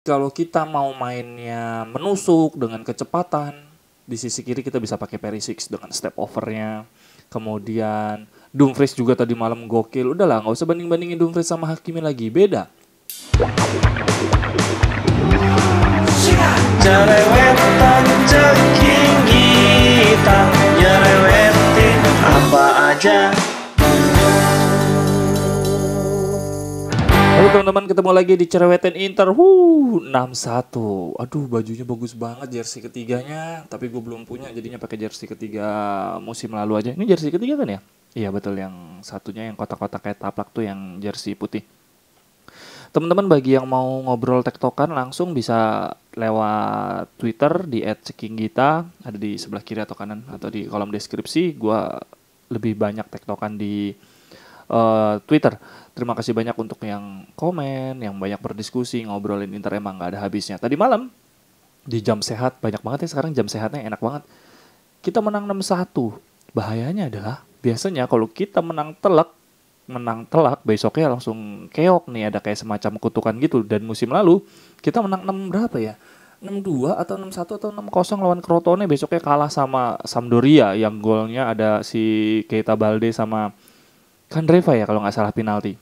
Kalau kita mau mainnya menusuk dengan kecepatan, di sisi kiri kita bisa pakai Perisic dengan step overnya. Kemudian Dumfries juga tadi malam gokil. Udahlah, nggak usah banding-bandingin Dumfries sama Hakimi lagi, beda. Cerewetan ceking kita nyerewetin apa aja. Halo teman-teman, ketemu lagi di Cerewetin Inter 6-1. Aduh, bajunya bagus banget, jersey ketiganya. Tapi gue belum punya, jadinya pakai jersey ketiga musim lalu aja. Ini jersey ketiga kan ya? Iya betul, yang satunya yang kotak-kotak kayak taplak tuh yang jersey putih. Teman-teman, bagi yang mau ngobrol tektokan langsung bisa lewat Twitter di @cekinggita, ada di sebelah kiri atau kanan atau di kolom deskripsi. Gue lebih banyak tektokan di Twitter. Terima kasih banyak untuk yang komen, yang banyak berdiskusi, ngobrolin Inter, emang gak ada habisnya. Tadi malam di jam sehat, banyak banget ya sekarang jam sehatnya, enak banget. Kita menang 6-1. Bahayanya adalah biasanya kalau kita menang telak besoknya langsung keok nih, ada kayak semacam kutukan gitu. Dan musim lalu kita menang 6 berapa ya? 6-2 atau 6-1 atau 6-0 lawan Crotone, besoknya kalah sama Sampdoria yang golnya ada si Keita Balde sama Kandreva ya kalau nggak salah penalti.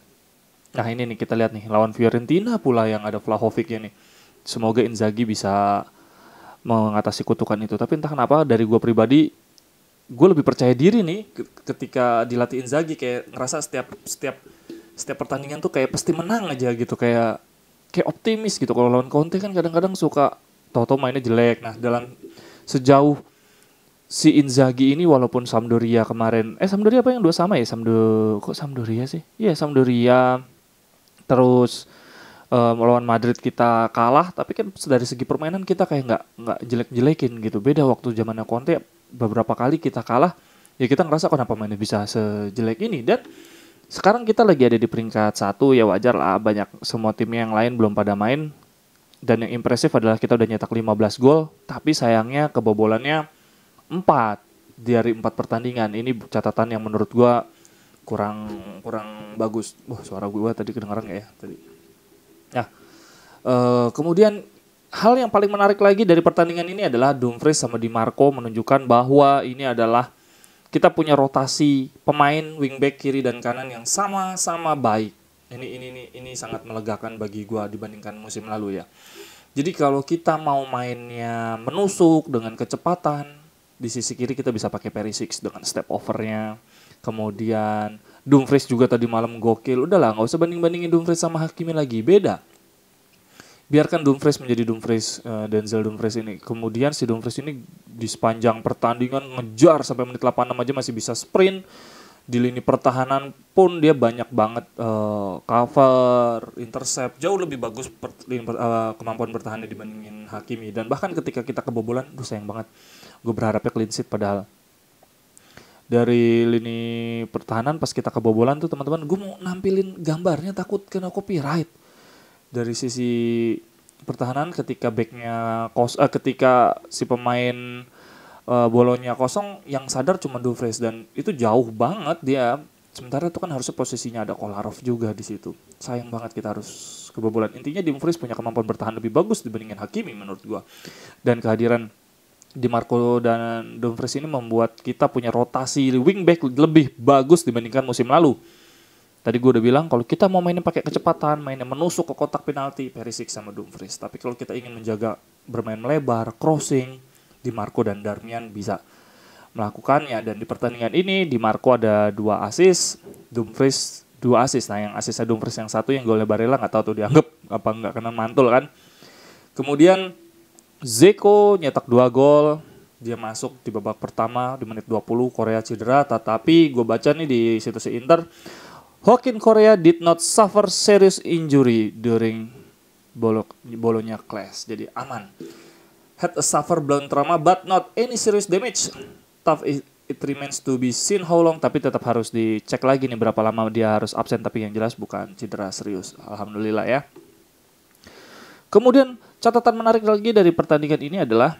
Nah ini nih kita lihat nih lawan Fiorentina pula yang ada Vlahovicnya nih. Semoga Inzaghi bisa mengatasi kutukan itu. Tapi entah kenapa dari gue pribadi, gue lebih percaya diri nih ketika dilatih Inzaghi, kayak ngerasa setiap pertandingan tuh kayak pasti menang aja gitu, kayak optimis gitu. Kalau lawan Conte kan kadang-kadang suka tau-tau mainnya jelek. Nah dalam sejauh si Inzaghi ini, walaupun Sampdoria kemarin Sampdoria apa yang dua sama ya, kok Sampdoria sih, iya Sampdoria, terus melawan Madrid kita kalah, tapi kan dari segi permainan kita kayak nggak jelek-jelekin gitu. Beda waktu zamannya Conte, beberapa kali kita kalah ya kita ngerasa kenapa mainnya bisa sejelek ini. Dan sekarang kita lagi ada di peringkat 1, ya wajar lah, banyak semua tim yang lain belum pada main. Dan yang impresif adalah kita udah nyetak 15 gol, tapi sayangnya kebobolannya 4 dari 4 pertandingan. Ini catatan yang menurut gua kurang bagus. Wah, suara gua tadi kedengaran nggak ya tadi? Nah, kemudian hal yang paling menarik lagi dari pertandingan ini adalah Dumfries sama Di Marco menunjukkan bahwa ini adalah kita punya rotasi pemain wingback kiri dan kanan yang sama-sama baik. Ini sangat melegakan bagi gua dibandingkan musim lalu ya. Jadi kalau kita mau mainnya menusuk dengan kecepatan, di sisi kiri kita bisa pakai Perisic dengan step overnya. Kemudian Dumfries juga tadi malam gokil. Udahlah, nggak usah banding-bandingin Dumfries sama Hakimi lagi, beda. Biarkan Dumfries menjadi Dumfries, Denzel Dumfries ini. Kemudian si Dumfries ini di sepanjang pertandingan ngejar sampai menit 86 aja masih bisa sprint. Di lini pertahanan pun dia banyak banget cover, intercept, jauh lebih bagus kemampuan bertahannya dibandingin Hakimi. Dan bahkan ketika kita kebobolan, sayang banget, gue berharapnya clean sheet, padahal dari lini pertahanan pas kita kebobolan tuh teman-teman, gue mau nampilin gambarnya takut kena copyright. Dari sisi pertahanan ketika backnya ketika si pemain bolonya kosong, yang sadar cuma Dumfries dan itu jauh banget dia. Sementara itu kan harusnya posisinya ada Kolarov juga di situ. Sayang banget kita harus kebobolan. Intinya Dumfries punya kemampuan bertahan lebih bagus dibandingin Hakimi menurut gua. Dan kehadiran Di Marco dan Dumfries ini membuat kita punya rotasi wingback lebih bagus dibandingkan musim lalu. Tadi gue udah bilang kalau kita mau mainnya pakai kecepatan, mainnya menusuk ke kotak penalti, Perisic sama Dumfries. Tapi kalau kita ingin menjaga bermain melebar, crossing, Di Marco dan Darmian bisa melakukannya. Dan di pertandingan ini Di Marco ada 2 assist, Dumfries 2 assist. Nah yang assistnya Dumfries yang satu yang golnya Barella nggak tahu tuh dianggap apa nggak kena mantul kan. Kemudian Zeko nyetak 2 gol. Dia masuk di babak pertama di menit 20, Korea cedera. Tetapi gue baca nih di situs Inter, Joaquin Correa did not suffer serious injury during Bologna clash. Jadi aman. Had a suffer blunt trauma but not any serious damage. Tough it remains to be seen how long, tapi tetap harus dicek lagi nih berapa lama dia harus absen, tapi yang jelas bukan cedera serius. Alhamdulillah ya. Kemudian catatan menarik lagi dari pertandingan ini adalah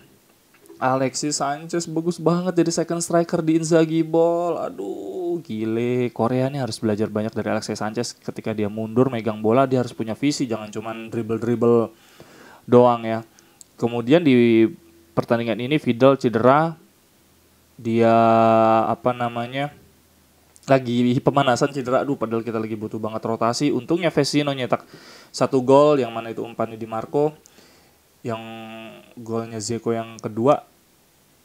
Alexis Sanchez bagus banget jadi second striker di Inzaghi Ball. Aduh, gile. Korea ini harus belajar banyak dari Alexis Sanchez. Ketika dia mundur megang bola, dia harus punya visi, jangan cuman dribble doang ya. Kemudian di pertandingan ini Vidal cedera, dia lagi pemanasan cedera. Aduh, padahal kita lagi butuh banget rotasi. Untungnya Vecino nyetak 1 gol yang mana itu umpannya Di Marco. Yang golnya Dzeko yang kedua.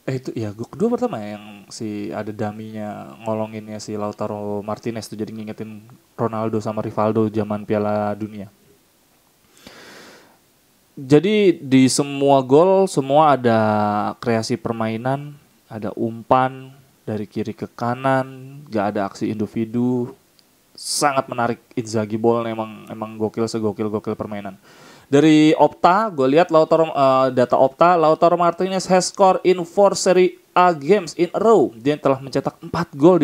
Itu ya gol kedua pertama ya, yang si ada daminya ngolonginnya si Lautaro Martinez tuh, jadi ngingetin Ronaldo sama Rivaldo zaman Piala Dunia. Jadi di semua gol semua ada kreasi permainan, ada umpan dari kiri ke kanan, gak ada aksi individu. Sangat menarik Inzaghi Ball, emang gokil segokil permainan. Dari Opta, gue lihat data Opta, Lautaro Martinez has scored in 4 Serie A games in a row. Dia telah mencetak 4 gol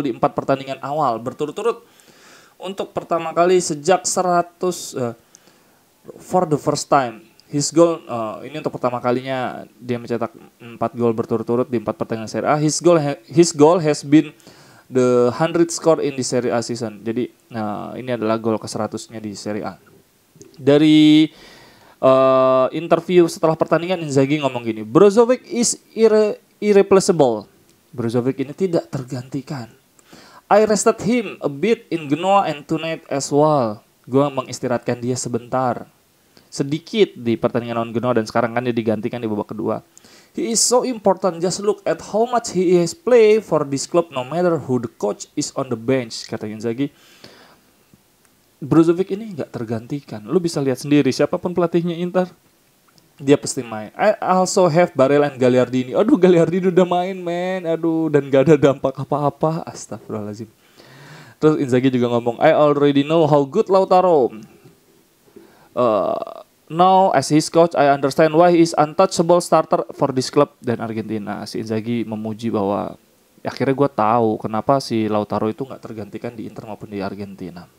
di 4 pertandingan awal berturut-turut. Untuk pertama kali sejak 100 for the first time. His goal, ini untuk pertama kalinya dia mencetak 4 gol berturut-turut di 4 pertandingan Serie A. His goal has been the 100 score in the Serie A season. Jadi ini adalah gol ke-100-nya di Serie A. Dari interview setelah pertandingan, Inzaghi ngomong gini, Brozovic is irreplaceable. Brozovic ini tidak tergantikan. I rested him a bit in Genoa and tonight as well. Gue mengistirahatkan dia sedikit di pertandingan lawan Genoa, dan sekarang kan dia digantikan di babak kedua. He is so important, just look at how much he has played for this club no matter who the coach is on the bench, kata Inzaghi. Brozovic ini gak tergantikan. Lu bisa lihat sendiri siapapun pelatihnya Inter, dia pasti main. I also have Barella and Gagliardini. Aduh, Gagliardini udah main, man. Aduh, dan gak ada dampak apa-apa. Astagfirullahaladzim. Terus Inzaghi juga ngomong, I already know how good Lautaro. Now as his coach, I understand why he is untouchable starter for this club dan Argentina. Si Inzaghi memuji bahwa akhirnya gue tahu kenapa si Lautaro itu gak tergantikan di Inter maupun di Argentina.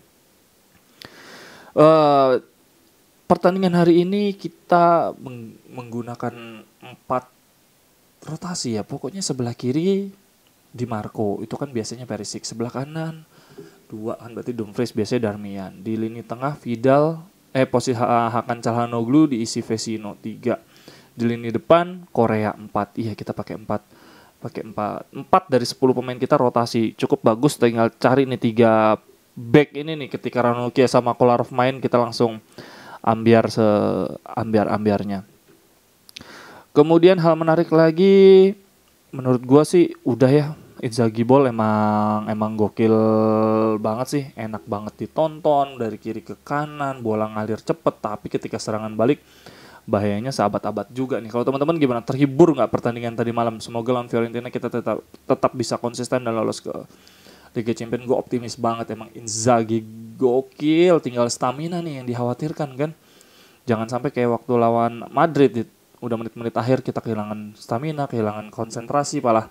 Pertandingan hari ini kita menggunakan 4 rotasi ya. Pokoknya sebelah kiri Di Marco, itu kan biasanya Perisic. Sebelah kanan 2 kan berarti Dumfries, biasanya Darmian. Di lini tengah Vidal, posisi Hakan Calhanoglu, diisi Vecino 3. Di lini depan Korea 4. Iya, kita pakai 4 dari 10 pemain kita rotasi. Cukup bagus, tinggal cari nih 3 back ini nih, ketika Ranocchia sama Kolarov main kita langsung ambiar seambiar-ambiarnya. Kemudian hal menarik lagi menurut gua sih udah ya, Inzaghi Ball emang gokil banget sih, enak banget ditonton dari kiri ke kanan, bola ngalir cepet, tapi ketika serangan balik bahayanya seabad-abad juga nih. Kalau teman-teman gimana, terhibur nggak pertandingan tadi malam? Semoga lawan Fiorentina kita tetap bisa konsisten dan lolos ke Liga Champions. Gue optimis banget, emang Inzaghi gokil, tinggal stamina nih yang dikhawatirkan kan. Jangan sampai kayak waktu lawan Madrid, udah menit-menit akhir kita kehilangan stamina, kehilangan konsentrasi, malah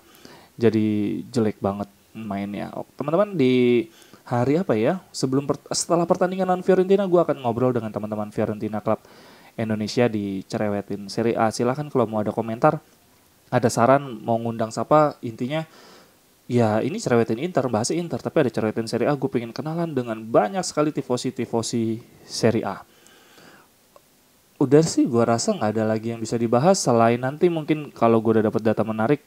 jadi jelek banget mainnya. Teman-teman, di hari apa ya, setelah pertandingan lawan Fiorentina, gue akan ngobrol dengan teman-teman Fiorentina Club Indonesia di Cerewetin Serie A. Silahkan kalau mau ada komentar, ada saran, mau ngundang siapa, intinya ya ini Cerewetin Inter, bahasa Inter, tapi ada Cerewetin Serie A. Gue pengen kenalan dengan banyak sekali tifosi Serie A. Udah sih, gue rasa gak ada lagi yang bisa dibahas selain nanti mungkin kalau gue udah dapat data menarik,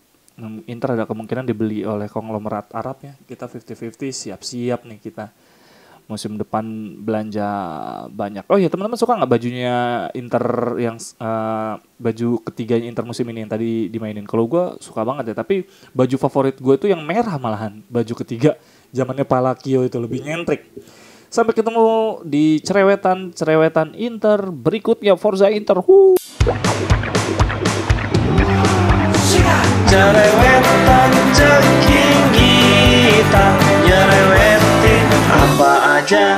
Inter ada kemungkinan dibeli oleh konglomerat Arab ya. Kita 50-50, siap-siap nih kita musim depan belanja banyak. Oh iya, teman-teman suka nggak bajunya Inter yang baju ketiganya Inter musim ini yang tadi dimainin? Kalau gue suka banget ya, tapi baju favorit gue itu yang merah malahan, baju ketiga zamannya Palacio, itu lebih nyentrik. Sampai ketemu di cerewetan Inter berikutnya. Forza Inter. Cerewetan ceking kita, nyerewetin apa aja.